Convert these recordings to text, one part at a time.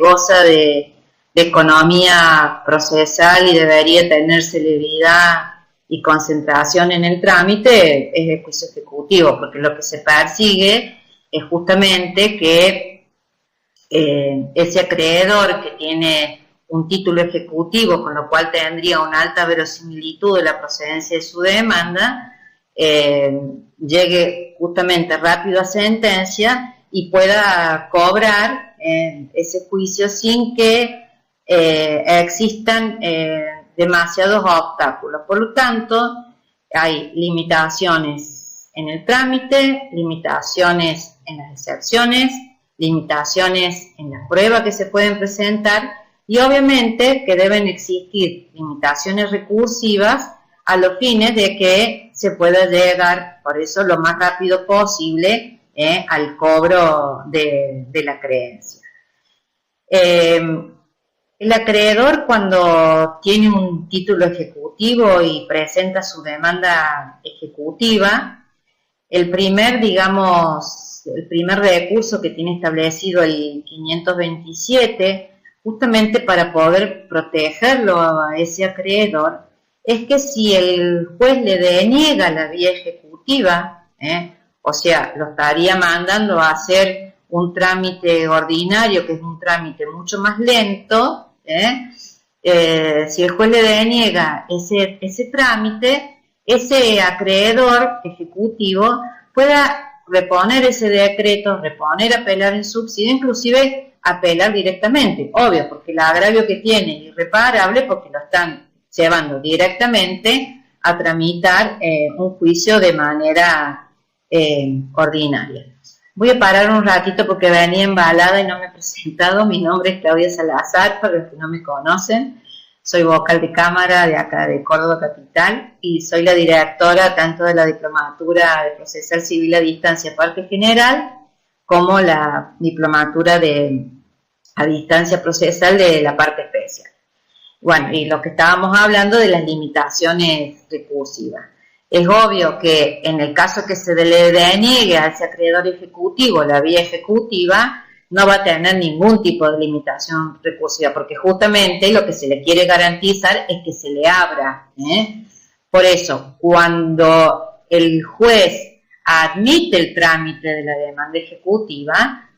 goza de economía procesal y debería tener celeridad y concentración en el trámite es el juicio ejecutivo, porque lo que se persigue es justamente que ese acreedor que tiene un título ejecutivo, con lo cual tendría una alta verosimilitud de la procedencia de su demanda, llegue justamente rápido a sentencia y pueda cobrar ese juicio sin que existan demasiados obstáculos. Por lo tanto, hay limitaciones en el trámite, limitaciones en las excepciones, limitaciones en la prueba que se pueden presentar y obviamente que deben existir limitaciones recursivas a los fines de que se pueda llegar, por eso, lo más rápido posible al cobro de la creencia. El acreedor, cuando tiene un título ejecutivo y presenta su demanda ejecutiva, el primer recurso que tiene establecido el 527, justamente para poder protegerlo a ese acreedor, es que si el juez le deniega la vía ejecutiva, o sea, lo estaría mandando a hacer un trámite ordinario, que es un trámite mucho más lento, si el juez le deniega ese trámite, ese acreedor ejecutivo pueda reponer ese decreto, apelar en subsidio, inclusive apelar directamente, obvio, porque el agravio que tiene es irreparable porque lo están llevando directamente a tramitar un juicio de manera ordinaria. Voy a parar un ratito porque venía embalada y no me he presentado. Mi nombre es Claudia Salazar, para los que no me conocen. Soy vocal de cámara de acá de Córdoba Capital y soy la directora tanto de la Diplomatura de Procesal Civil a Distancia Parte General como la Diplomatura a Distancia Procesal de la Parte Especial. Bueno, y lo que estábamos hablando de las limitaciones recursivas. Es obvio que en el caso que se le deniegue a ese acreedor ejecutivo la vía ejecutiva, no va a tener ningún tipo de limitación recursiva, porque justamente lo que se le quiere garantizar es que se le abra. Por eso, cuando el juez admite el trámite de la demanda ejecutiva,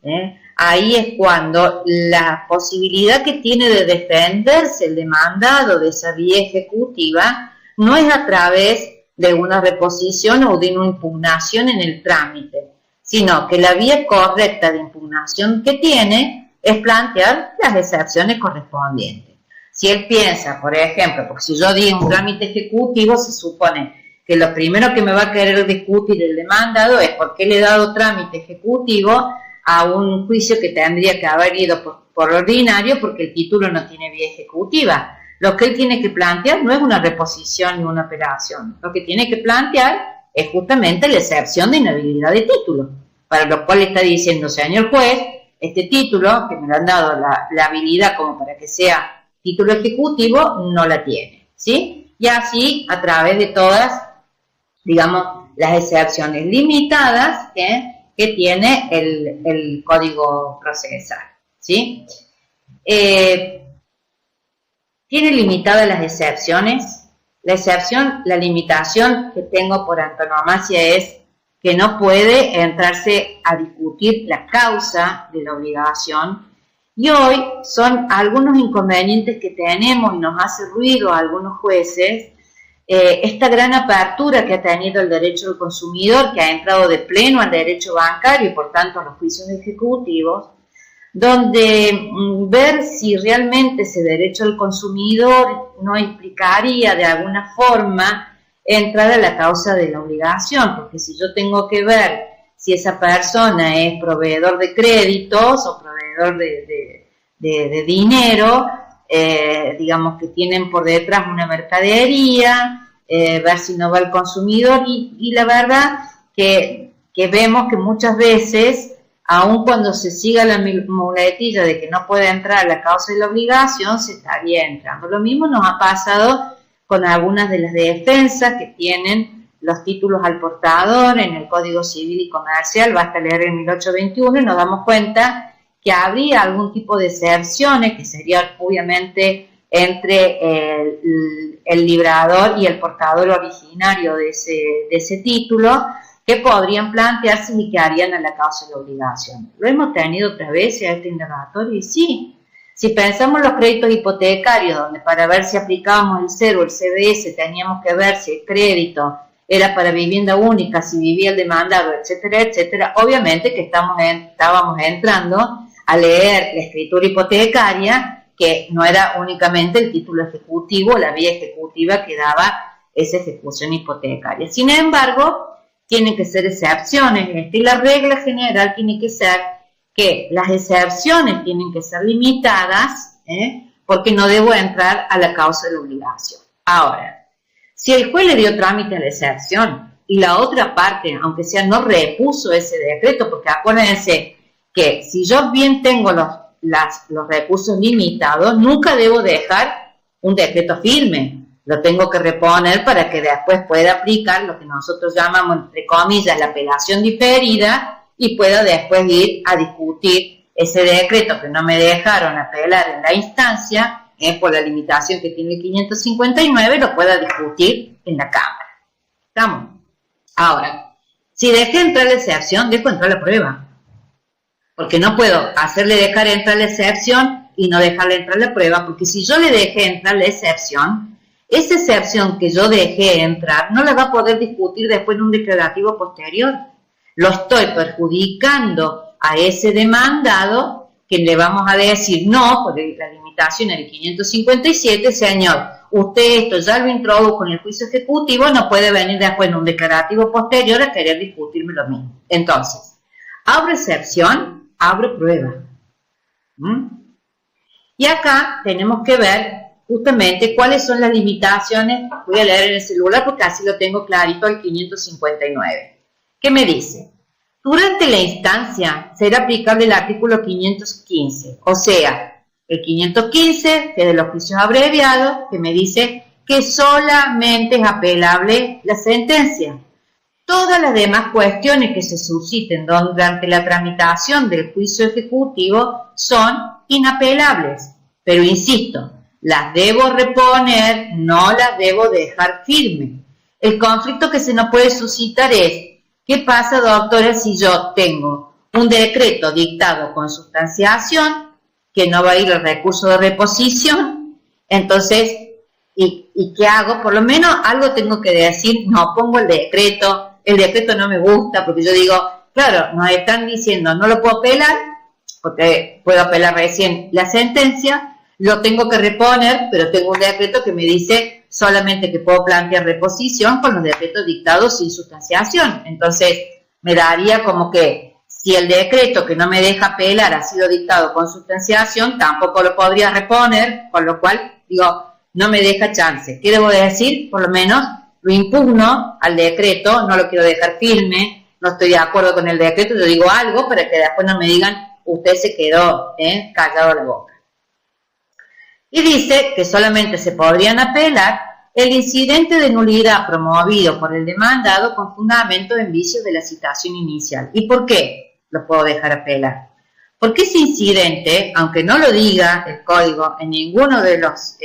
ahí es cuando la posibilidad que tiene de defenderse el demandado de esa vía ejecutiva no es a través de una reposición o de una impugnación en el trámite, sino que la vía correcta de impugnación que tiene es plantear las excepciones correspondientes. Si él piensa, por ejemplo, porque si yo di un trámite ejecutivo, se supone que lo primero que me va a querer discutir el demandado es por qué le he dado trámite ejecutivo a un juicio que tendría que haber ido por ordinario porque el título no tiene vía ejecutiva. Lo que él tiene que plantear no es una reposición ni una apelación. Lo que tiene que plantear es justamente la excepción de inhabilidad de título, para lo cual está diciendo, señor juez, este título, que me lo han dado la habilidad como para que sea título ejecutivo, no la tiene, ¿sí? Y así, a través de todas, digamos, las excepciones limitadas que tiene el Código Procesal, ¿sí? ¿Tiene limitadas las excepciones? La limitación que tengo por antonomasia es que no puede entrarse a discutir la causa de la obligación, y hoy son algunos inconvenientes que tenemos y nos hace ruido a algunos jueces, esta gran apertura que ha tenido el derecho del consumidor, que ha entrado de pleno al derecho bancario y por tanto a los juicios ejecutivos, donde ver si realmente ese derecho del consumidor no implicaría de alguna forma entrar a la causa de la obligación, porque si yo tengo que ver si esa persona es proveedor de créditos o proveedor de dinero, digamos que tienen por detrás una mercadería, ver si no va el consumidor, y la verdad que vemos que muchas veces, aun cuando se siga la muletilla de que no puede entrar la causa de la obligación, se estaría entrando. Lo mismo nos ha pasado con algunas de las defensas que tienen los títulos al portador en el Código Civil y Comercial. Basta leer el 1821 y nos damos cuenta que habría algún tipo de excepciones, que serían obviamente entre el librador y el portador originario de ese título, que podrían plantearse y que harían a la causa de la obligación. Lo hemos tenido otras veces a este indagatorio y sí. Si pensamos los créditos hipotecarios, donde para ver si aplicábamos el CER o el CBS teníamos que ver si el crédito era para vivienda única, si vivía el demandado, etcétera, etcétera, obviamente que estábamos entrando a leer la escritura hipotecaria, que no era únicamente el título ejecutivo, la vía ejecutiva que daba esa ejecución hipotecaria. Sin embargo, tienen que ser excepciones, y la regla general tiene que ser que las excepciones tienen que ser limitadas, porque no debo entrar a la causa de la obligación. Ahora, si el juez le dio trámite a la excepción y la otra parte, aunque sea, no repuso ese decreto, porque acuérdense que si yo bien tengo los recursos limitados, nunca debo dejar un decreto firme. Lo tengo que reponer para que después pueda aplicar lo que nosotros llamamos, entre comillas, la apelación diferida, y pueda después ir a discutir ese decreto que no me dejaron apelar en la instancia, por la limitación que tiene el 559, lo pueda discutir en la Cámara. ¿Estamos? Ahora, si dejé entrar la excepción, dejo entrar la prueba. Porque no puedo hacerle dejar entrar la excepción y no dejarle entrar la prueba, porque si yo le dejé entrar la excepción, esa excepción que yo dejé entrar no la va a poder discutir después en un declarativo posterior. Lo estoy perjudicando a ese demandado, que le vamos a decir no, porque la limitación es el 557, señor, usted esto ya lo introdujo en el juicio ejecutivo, no puede venir después en un declarativo posterior a querer discutirme lo mismo. Entonces, abro excepción, abro prueba. Y acá tenemos que ver justamente cuáles son las limitaciones. Voy a leer en el celular porque así lo tengo clarito, el 559. ¿Qué me dice? Durante la instancia será aplicable el artículo 515, o sea, el 515, que es de los juicios abreviados, que me dice que solamente es apelable la sentencia. Todas las demás cuestiones que se susciten durante la tramitación del juicio ejecutivo son inapelables, pero insisto, las debo reponer, no las debo dejar firme. El conflicto que se nos puede suscitar es: ¿qué pasa, doctora, si yo tengo un decreto dictado con sustanciación, que no va a ir al recurso de reposición? Entonces, ¿y qué hago? Por lo menos algo tengo que decir, no pongo el decreto no me gusta, porque yo digo, claro, nos están diciendo, no lo puedo apelar, porque puedo apelar recién la sentencia, lo tengo que reponer, pero tengo un decreto que me dice solamente que puedo plantear reposición con los decretos dictados sin sustanciación. Entonces, me daría como que si el decreto que no me deja apelar ha sido dictado con sustanciación, tampoco lo podría reponer, con lo cual, digo, no me deja chance. ¿Qué debo decir? Por lo menos lo impugno al decreto, no lo quiero dejar firme, no estoy de acuerdo con el decreto, yo digo algo para que después no me digan, usted se quedó callado la boca. Y dice que solamente se podrían apelar el incidente de nulidad promovido por el demandado con fundamento en vicios de la citación inicial. ¿Y por qué lo puedo dejar apelar? Porque ese incidente, aunque no lo diga el código en ninguno de los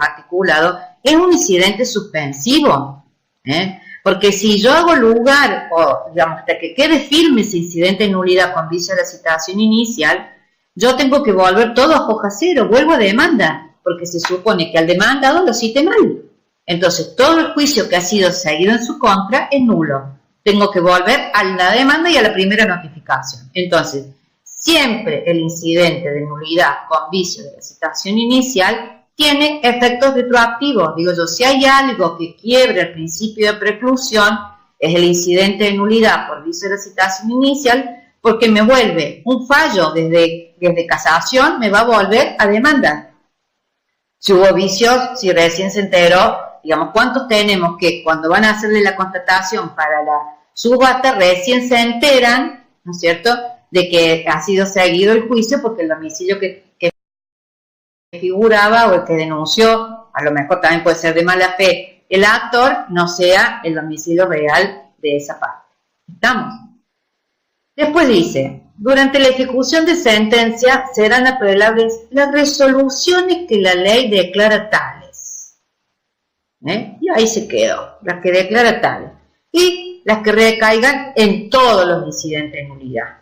articulados, es un incidente suspensivo. Porque si yo hago lugar, o digamos, hasta que quede firme ese incidente de nulidad con vicio de la citación inicial, yo tengo que volver todo a hoja cero, vuelvo a demanda, porque se supone que al demandado lo cite mal. Entonces, todo el juicio que ha sido seguido en su contra es nulo. Tengo que volver a la demanda y a la primera notificación. Entonces, siempre el incidente de nulidad con vicio de la citación inicial tiene efectos retroactivos. Digo yo, si hay algo que quiebre el principio de preclusión, es el incidente de nulidad por vicio de la citación inicial, porque me vuelve un fallo desde casación, me va a volver a demandar. Si hubo vicios, si recién se enteró, digamos, ¿cuántos tenemos que cuando van a hacerle la constatación para la subasta recién se enteran, ¿no es cierto?, de que ha sido seguido el juicio porque el domicilio que figuraba o el que denunció, a lo mejor también puede ser de mala fe, el actor no sea el domicilio real de esa parte. ¿Estamos? Después dice, durante la ejecución de sentencia serán apelables las resoluciones que la ley declara tales. Y ahí se quedó, las que declara tales. Y las que recaigan en todos los incidentes de nulidad.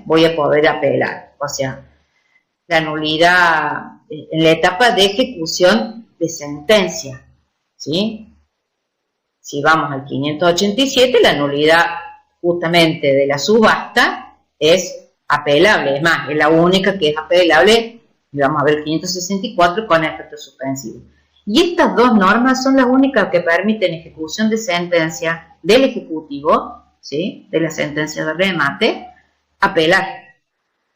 Voy a poder apelar. O sea, la nulidad en la etapa de ejecución de sentencia. ¿Sí? Si vamos al 587, la nulidad justamente de la subasta es apelable, es más, es la única que es apelable, y vamos a ver 564 con efecto suspensivo. Y estas dos normas son las únicas que permiten ejecución de sentencia del Ejecutivo, ¿sí?, de la sentencia de remate, apelar,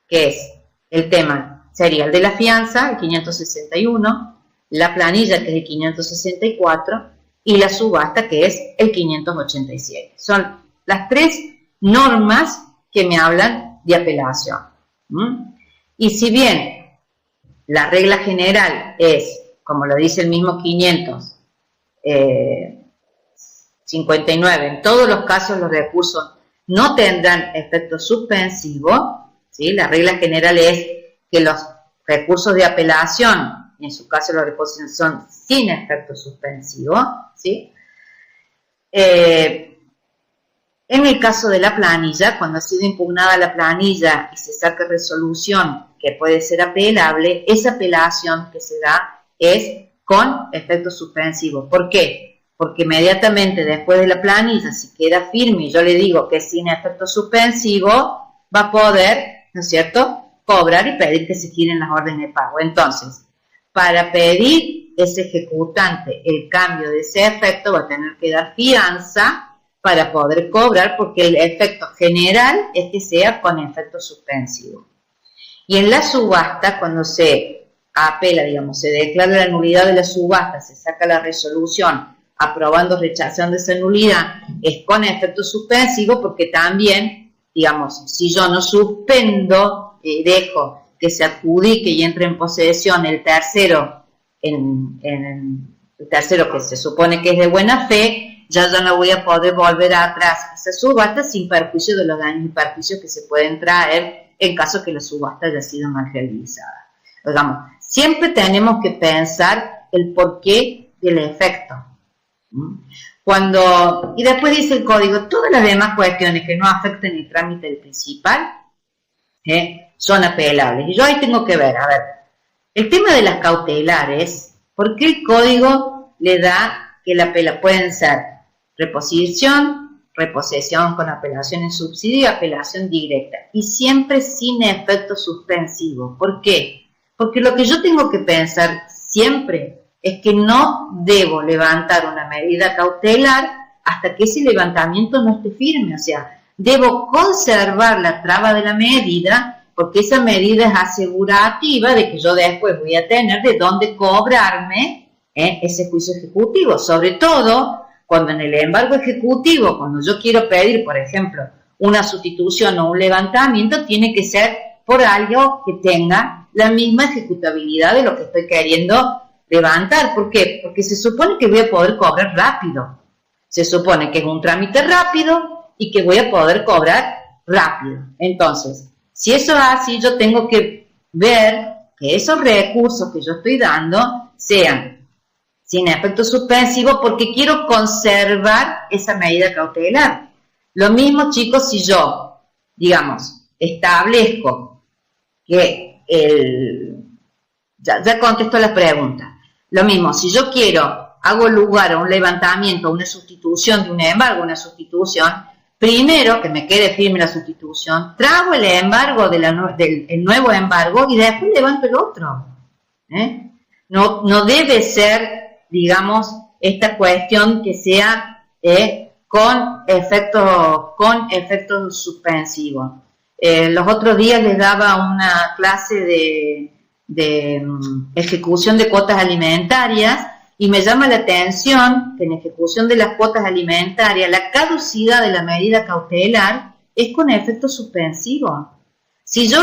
que es el tema, sería el de la fianza, el 561, la planilla, que es el 564, y la subasta, que es el 587. Son las tres normas que me hablan de apelación. Y si bien la regla general es, como lo dice el mismo 559, en todos los casos los recursos no tendrán efecto suspensivo, ¿sí? La regla general es que los recursos de apelación, en su caso los recursos son sin efecto suspensivo, ¿sí? En el caso de la planilla, cuando ha sido impugnada la planilla y se saca resolución que puede ser apelable, esa apelación que se da es con efecto suspensivo. ¿Por qué? Porque inmediatamente después de la planilla, si queda firme y yo le digo que es sin efecto suspensivo, va a poder, ¿no es cierto?, cobrar y pedir que se giren las órdenes de pago. Entonces, para pedir ese ejecutante el cambio de ese efecto, va a tener que dar fianza para poder cobrar, porque el efecto general es que sea con efecto suspensivo. Y en la subasta, cuando se apela, digamos, se declara la nulidad de la subasta, se saca la resolución aprobando o rechazando esa nulidad, es con efecto suspensivo, porque también, digamos, si yo no suspendo, dejo que se adjudique y entre en posesión el tercero, el tercero que se supone que es de buena fe, ya no voy a poder volver atrás a esa subasta sin perjuicio de los daños y perjuicios que se pueden traer en caso que la subasta haya sido mal realizada. Digamos, siempre tenemos que pensar el porqué del efecto. Y después dice el código, todas las demás cuestiones que no afecten el trámite del principal son apelables. Y yo ahí tengo que ver, a ver, el tema de las cautelares, ¿por qué el código le da que la apela pueden ser reposición, reposesión con apelación en subsidio y apelación directa, y siempre sin efecto suspensivo? ¿Por qué? Porque lo que yo tengo que pensar siempre es que no debo levantar una medida cautelar hasta que ese levantamiento no esté firme. O sea, debo conservar la traba de la medida, porque esa medida es asegurativa de que yo después voy a tener de dónde cobrarme ese juicio ejecutivo, sobre todo cuando en el embargo ejecutivo, cuando yo quiero pedir, por ejemplo, una sustitución o un levantamiento, tiene que ser por algo que tenga la misma ejecutabilidad de lo que estoy queriendo levantar. ¿Por qué? Porque se supone que voy a poder cobrar rápido. Se supone que es un trámite rápido y que voy a poder cobrar rápido. Entonces, si eso es así, yo tengo que ver que esos recursos que yo estoy dando sean sin efecto suspensivo, porque quiero conservar esa medida cautelar. Lo mismo, chicos, si yo, digamos, establezco que ya contesto la pregunta. Lo mismo, si yo hago lugar a un levantamiento, a una sustitución de un embargo, una sustitución, primero que me quede firme la sustitución, trago el embargo del nuevo embargo y después levanto el otro. No debe ser, digamos, esta cuestión que sea con efecto suspensivo. Los otros días les daba una clase de ejecución de cuotas alimentarias y me llama la atención que en ejecución de las cuotas alimentarias la caducidad de la medida cautelar es con efecto suspensivo. Si yo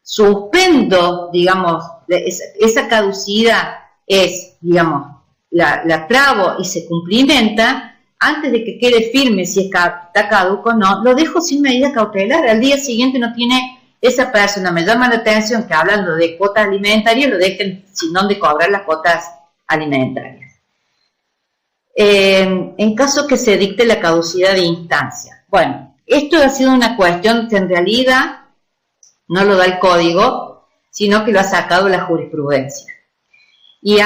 suspendo, digamos, esa caducidad es, digamos, la trabo y se cumplimenta, antes de que quede firme si está caduco o no, lo dejo sin medida cautelar. Al día siguiente no tiene esa persona. Me llama la atención que hablando de cuotas alimentarias lo dejen sin donde cobrar las cuotas alimentarias. En caso que se dicte la caducidad de instancia. Bueno, esto ha sido una cuestión que en realidad no lo da el código, sino que lo ha sacado la jurisprudencia. Y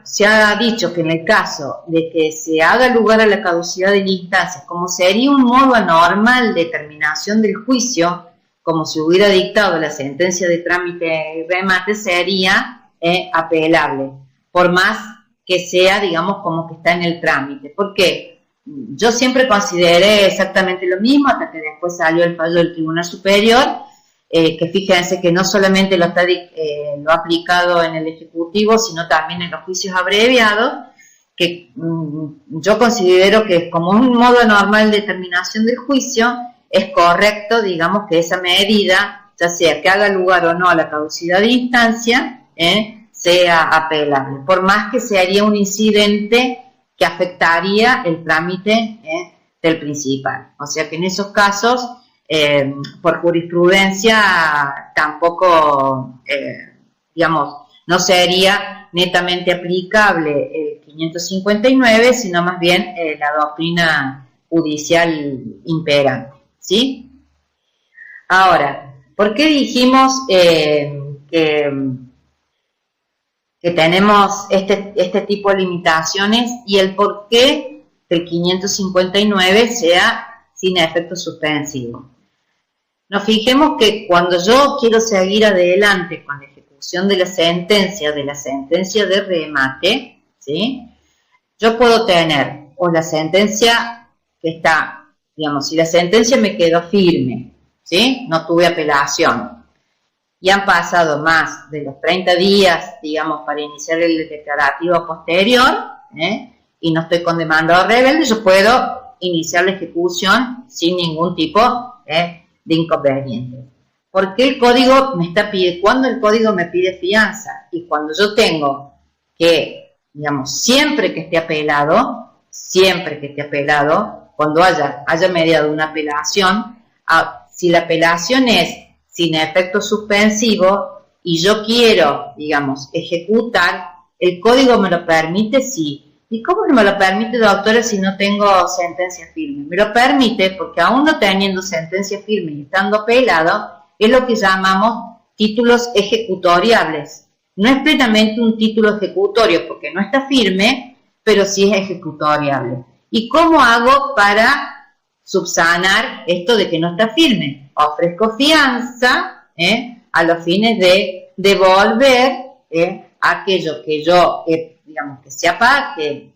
se ha dicho que en el caso de que se haga lugar a la caducidad de la instancia, como sería un modo anormal de terminación del juicio, como si hubiera dictado la sentencia de trámite y remate, sería apelable, por más que sea, digamos, como que está en el trámite. ¿Por qué? Yo siempre consideré exactamente lo mismo, hasta que después salió el fallo del Tribunal Superior, que fíjense que no solamente lo ha aplicado en el Ejecutivo, sino también en los juicios abreviados, que yo considero que como un modo normal de terminación del juicio, es correcto, digamos, que esa medida, ya sea que haga lugar o no a la caducidad de instancia, sea apelable, por más que se haría un incidente que afectaría el trámite del principal. O sea que en esos casos, por jurisprudencia, tampoco, digamos, no sería netamente aplicable el 559, sino más bien la doctrina judicial imperante, ¿sí? Ahora, ¿por qué dijimos que tenemos este tipo de limitaciones y el por qué el 559 sea sin efecto suspensivo? Nos fijemos que cuando yo quiero seguir adelante con la ejecución de la sentencia de remate, ¿sí? Yo puedo tener o la sentencia que está, digamos, si la sentencia me quedó firme, ¿sí? No tuve apelación, y han pasado más de los 30 días, digamos, para iniciar el declarativo posterior, y no estoy con demandado rebelde, yo puedo iniciar la ejecución sin ningún tipo de inconveniente. ¿Por qué el código me está pidiendo? Cuando el código me pide fianza y cuando yo tengo que, digamos, siempre que esté apelado, cuando haya mediado una apelación, si la apelación es sin efecto suspensivo y yo quiero, digamos, ejecutar, el código me lo permite, sí. ¿Y cómo no me lo permite, doctora, si no tengo sentencia firme? Me lo permite porque aún no teniendo sentencia firme y estando apelado, es lo que llamamos títulos ejecutoriables. No es plenamente un título ejecutorio porque no está firme, pero sí es ejecutoriable. ¿Y cómo hago para subsanar esto de que no está firme? Ofrezco fianza a los fines de devolver aquello que yo digamos que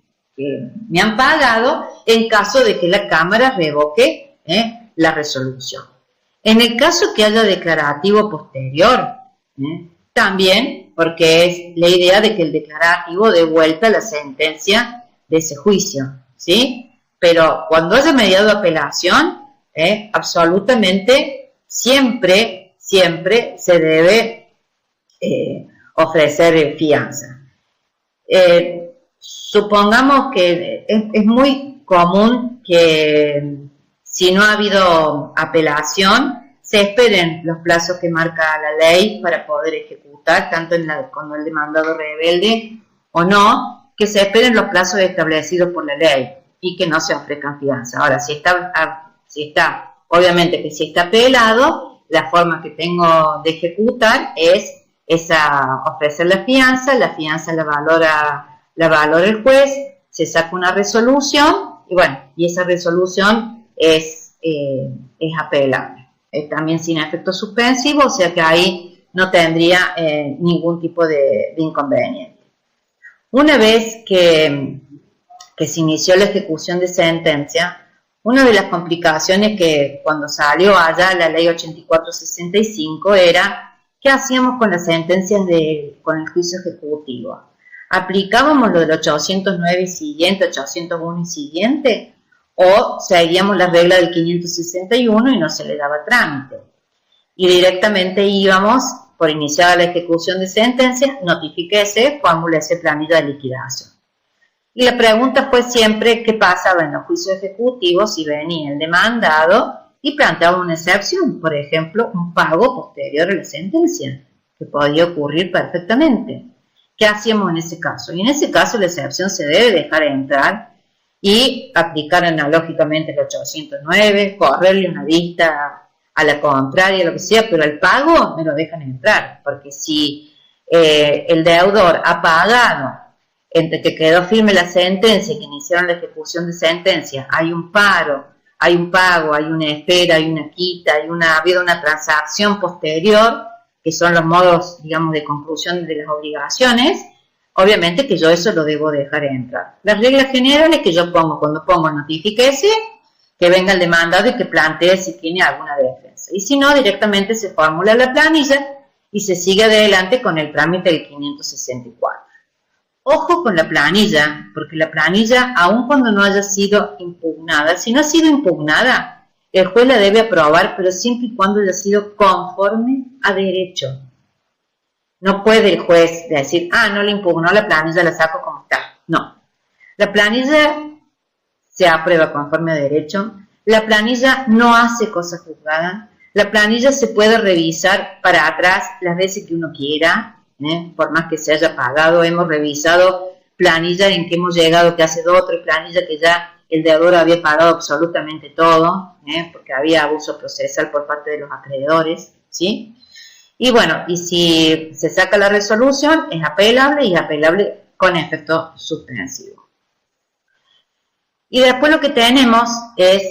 me han pagado en caso de que la Cámara revoque la resolución. En el caso que haya declarativo posterior, también, porque es la idea de que el declarativo dé vuelta la sentencia de ese juicio, ¿sí? Pero cuando haya mediado apelación, absolutamente siempre se debe ofrecer fianza. Supongamos que es muy común que si no ha habido apelación, se esperen los plazos que marca la ley para poder ejecutar, tanto con el demandado rebelde o no, que se esperen los plazos establecidos por la ley y que no se ofrezcan fianza. Ahora, obviamente que si está apelado, la forma que tengo de ejecutar es ofrecer la fianza la valora el juez, se saca una resolución y esa resolución es apelable. También sin efecto suspensivo, o sea que ahí no tendría ningún tipo de inconveniente. Una vez que se inició la ejecución de sentencia, una de las complicaciones que cuando salió allá la ley 8465 era ¿qué hacíamos con las sentencias con el juicio ejecutivo? ¿Aplicábamos lo del 809 y siguiente, 801 y siguiente? ¿O seguíamos la regla del 561 y no se le daba trámite? Y directamente íbamos, por iniciar la ejecución de sentencias, notifíquese, formúlese planilla de liquidación. Y la pregunta fue siempre qué pasaba en los juicios ejecutivos si venía el demandado y planteaba una excepción, por ejemplo, un pago posterior a la sentencia, que podía ocurrir perfectamente. ¿Qué hacíamos en ese caso? Y en ese caso la excepción se debe dejar entrar y aplicar analógicamente el 809, correrle una vista a la contraria, lo que sea, pero el pago me lo dejan entrar, porque si el deudor ha pagado entre que quedó firme la sentencia y que iniciaron la ejecución de sentencia, hay un paro, hay un pago, hay una espera, hay una quita, ha habido una transacción posterior, que son los modos, digamos, de conclusión de las obligaciones, obviamente que yo eso lo debo dejar entrar. Las reglas generales que yo pongo cuando pongo notifíquese, que venga el demandado y que plantee si tiene alguna defensa. Y si no, directamente se formula la planilla y se sigue adelante con el trámite del 564. Ojo con la planilla, porque la planilla, aun cuando no haya sido impugnada, si no ha sido impugnada, el juez la debe aprobar, pero siempre y cuando haya sido conforme a derecho. No puede el juez decir, no le impugnó la planilla, la saco como está. No. La planilla se aprueba conforme a derecho. La planilla no hace cosas juzgadas. La planilla se puede revisar para atrás las veces que uno quiera, por más que se haya pagado. Hemos revisado planillas en que hemos llegado que hace 2 o 3 planillas que ya el deudor había pagado absolutamente todo, porque había abuso procesal por parte de los acreedores, ¿sí? Y bueno, y si se saca la resolución, es apelable y es apelable con efecto suspensivo. Y después lo que tenemos es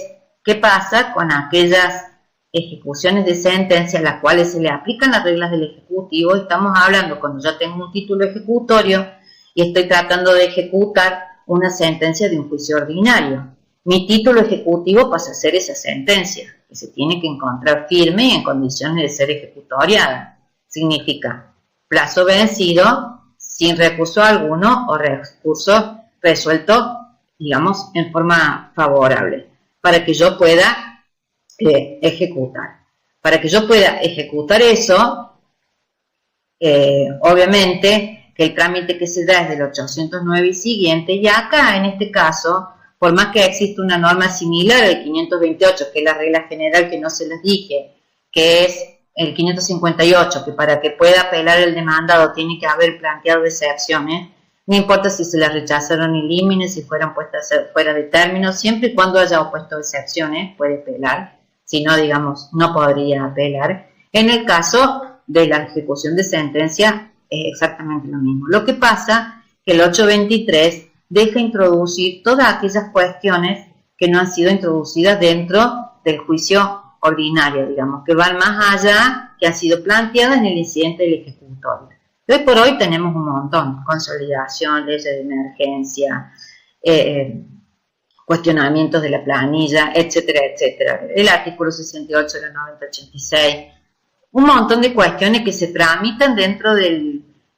qué pasa con aquellas ejecuciones de sentencia a las cuales se le aplican las reglas del ejecutivo. Estamos hablando cuando yo tengo un título ejecutorio y estoy tratando de ejecutar una sentencia de un juicio ordinario. Mi título ejecutivo pasa a ser esa sentencia, que se tiene que encontrar firme y en condiciones de ser ejecutoriada. Significa plazo vencido, sin recurso alguno o recurso resuelto, digamos, en forma favorable, para que yo pueda ejecutar. Para que yo pueda ejecutar eso, obviamente que el trámite que se da es del 809 y siguiente, y acá en este caso, por más que existe una norma similar al 528, que es la regla general que no se les dije, que es el 558, que para que pueda apelar el demandado tiene que haber planteado excepciones, no importa si se las rechazaron in limine, si fueron puestas fuera de término, siempre y cuando haya opuesto excepciones, puede apelar, si no, digamos, no podría apelar. En el caso de la ejecución de sentencia, es exactamente lo mismo. Lo que pasa que el 823 deja introducir todas aquellas cuestiones que no han sido introducidas dentro del juicio ordinario, digamos, que van más allá, que han sido planteadas en el incidente del ejecutorio. Hoy por hoy tenemos un montón: consolidación, leyes de emergencia, cuestionamientos de la planilla, etcétera, etcétera. El artículo 68 de la 9086. Un montón de cuestiones que se tramitan dentro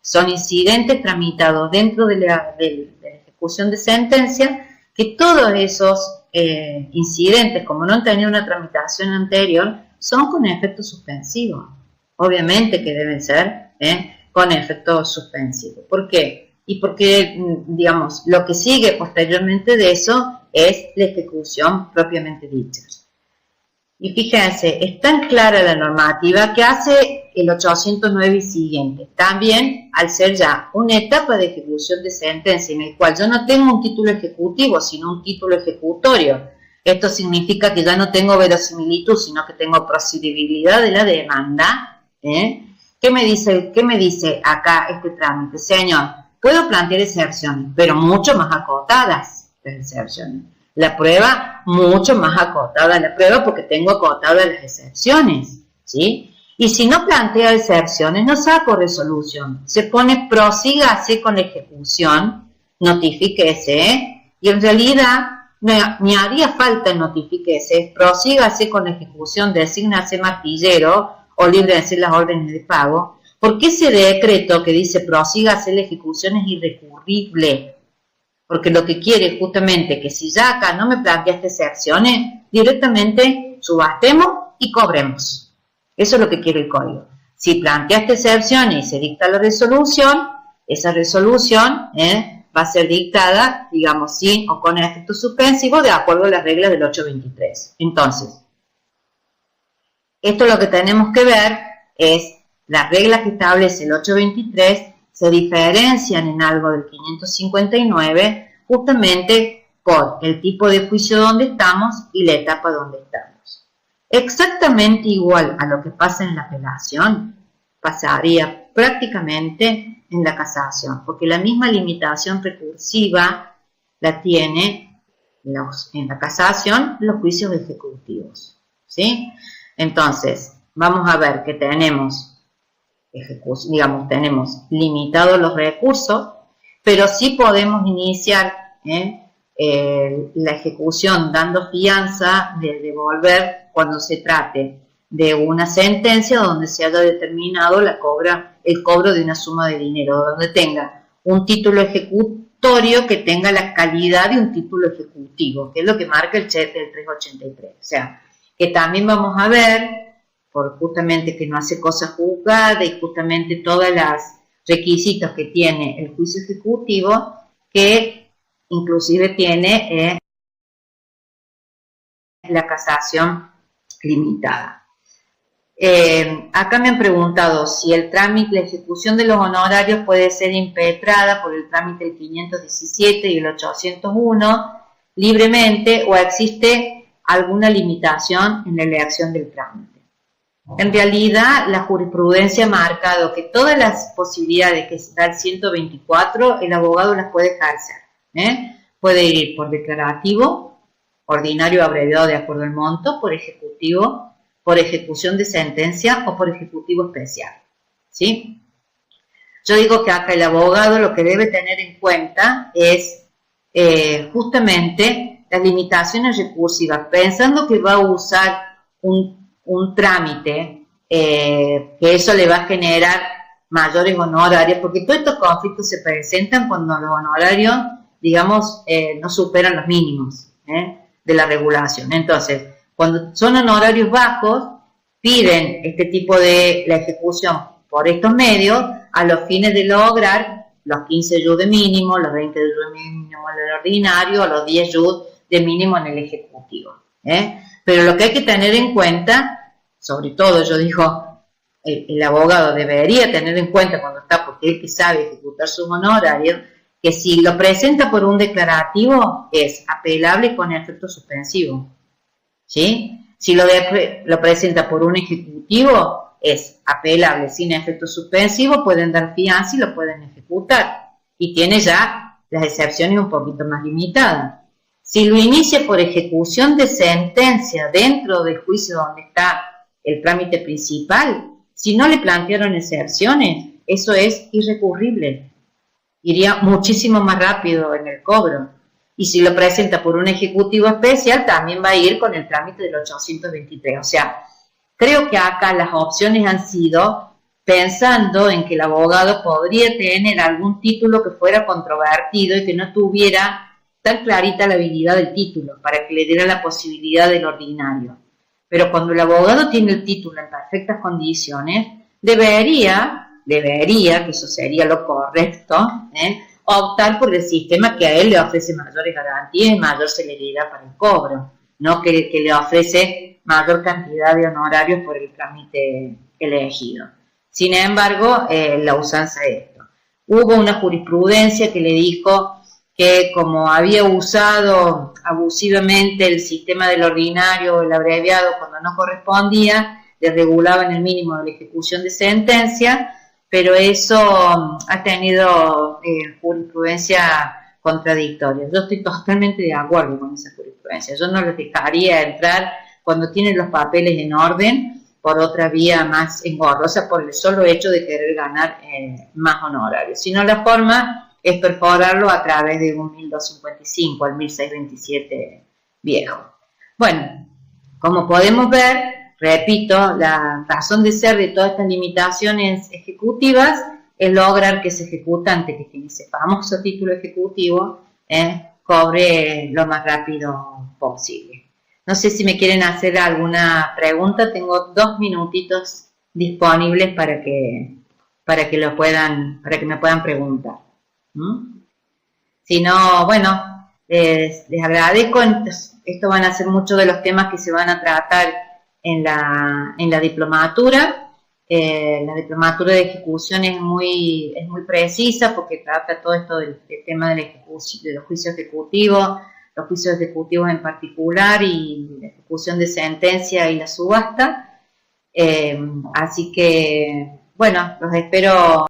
son incidentes tramitados dentro de la ejecución de sentencia, que todos esos incidentes, como no han tenido una tramitación anterior, son con efecto suspensivo. Obviamente que deben ser con efecto suspensivo. ¿Por qué? Y porque, digamos, lo que sigue posteriormente de eso es la ejecución propiamente dicha. Y fíjense, es tan clara la normativa que hace el 809 y siguiente. También, al ser ya una etapa de ejecución de sentencia en el cual yo no tengo un título ejecutivo, sino un título ejecutorio. Esto significa que ya no tengo verosimilitud, sino que tengo procedibilidad de la demanda. ¿Qué me dice acá este trámite? Señor, puedo plantear excepciones, pero mucho más acotadas las excepciones. La prueba mucho más acotada la prueba porque tengo acotadas las excepciones, ¿sí? Y si no plantea excepciones, no saco resolución. Se pone prosígase con la ejecución, notifíquese, y en realidad ni haría falta el notifíquese, prosígase con la ejecución, desígnase martillero o líbrese las órdenes de pago, porque ese decreto que dice prosígase la ejecución es irrecurrible. Porque lo que quiere es justamente que si ya acá no me planteaste excepciones, directamente subastemos y cobremos. Eso es lo que quiere el código. Si planteaste excepciones y se dicta la resolución, esa resolución va a ser dictada, digamos, sin o con efecto suspensivo, de acuerdo a las reglas del 823. Entonces, esto lo que tenemos que ver es las reglas que establece el 823 se diferencian en algo del 559 justamente por el tipo de juicio donde estamos y la etapa donde estamos. Exactamente igual a lo que pasa en la apelación, pasaría prácticamente en la casación, porque la misma limitación recursiva la tiene en la casación los juicios ejecutivos, ¿sí? Entonces, vamos a ver que tenemos limitados los recursos, pero sí podemos iniciar la ejecución dando fianza de devolver cuando se trate de una sentencia donde se haya determinado el cobro de una suma de dinero, donde tenga un título ejecutorio que tenga la calidad de un título ejecutivo, que es lo que marca el 383. O sea, que también vamos a ver, por justamente que no hace cosa juzgada y justamente todos los requisitos que tiene el juicio ejecutivo, que inclusive tiene la casación limitada. Acá me han preguntado si el trámite, la ejecución de los honorarios puede ser impetrada por el trámite del 517 y el 801 libremente o existe alguna limitación en la elección del trámite. En realidad, la jurisprudencia ha marcado que todas las posibilidades que da el 124, el abogado las puede ejercer. Puede ir por declarativo, ordinario abreviado de acuerdo al monto, por ejecutivo, por ejecución de sentencia o por ejecutivo especial, ¿sí? Yo digo que acá el abogado lo que debe tener en cuenta es justamente las limitaciones recursivas, pensando que va a usar un trámite, que eso le va a generar mayores honorarios, porque todos estos conflictos se presentan cuando los honorarios, digamos, no superan los mínimos de la regulación. Entonces, cuando son honorarios bajos, piden este tipo de la ejecución por estos medios a los fines de lograr los 15 JUD de mínimo, los 20 JUD de mínimo en el ordinario, o los 10 JUD de mínimo en el ejecutivo. Pero lo que hay que tener en cuenta, sobre todo yo digo, el abogado debería tener en cuenta cuando está, porque él que sabe ejecutar sus honorarios, que si lo presenta por un declarativo es apelable con efecto suspensivo. ¿Sí? Si lo presenta por un ejecutivo, es apelable sin efecto suspensivo, pueden dar fianza y lo pueden ejecutar. Y tiene ya las excepciones un poquito más limitadas. Si lo inicia por ejecución de sentencia dentro del juicio donde está el trámite principal, si no le plantearon excepciones, eso es irrecurrible. Iría muchísimo más rápido en el cobro. Y si lo presenta por un ejecutivo especial, también va a ir con el trámite del 823. O sea, creo que acá las opciones han sido pensando en que el abogado podría tener algún título que fuera controvertido y que no tuviera tan clarita la habilidad del título para que le diera la posibilidad del ordinario. Pero cuando el abogado tiene el título en perfectas condiciones, debería, que eso sería lo correcto, optar por el sistema que a él le ofrece mayores garantías y mayor celeridad para el cobro, no que le ofrece mayor cantidad de honorarios por el trámite elegido. Sin embargo, la usanza es esto. Hubo una jurisprudencia que le dijo que como había usado abusivamente el sistema del ordinario o el abreviado cuando no correspondía, le regulaban el mínimo de la ejecución de sentencia, pero eso ha tenido jurisprudencia contradictoria. Yo estoy totalmente de acuerdo con esa jurisprudencia. Yo no les dejaría entrar cuando tienen los papeles en orden por otra vía más engorrosa por el solo hecho de querer ganar más honorarios. Sino la forma es perforarlo a través de un 1255 al 1627 viejo. Bueno, como podemos ver, repito, la razón de ser de todas estas limitaciones ejecutivas es lograr que ese ejecutante que tiene ese famoso título ejecutivo cobre lo más rápido posible. No sé si me quieren hacer alguna pregunta, tengo 2 minutitos disponibles para que me puedan preguntar. Si no, bueno, les agradezco. Esto van a ser muchos de los temas que se van a tratar en la diplomatura. La diplomatura de ejecución es muy precisa porque trata todo esto del tema de, la ejecución, de los juicios ejecutivos en particular y la ejecución de sentencia y la subasta. Así que, bueno, los espero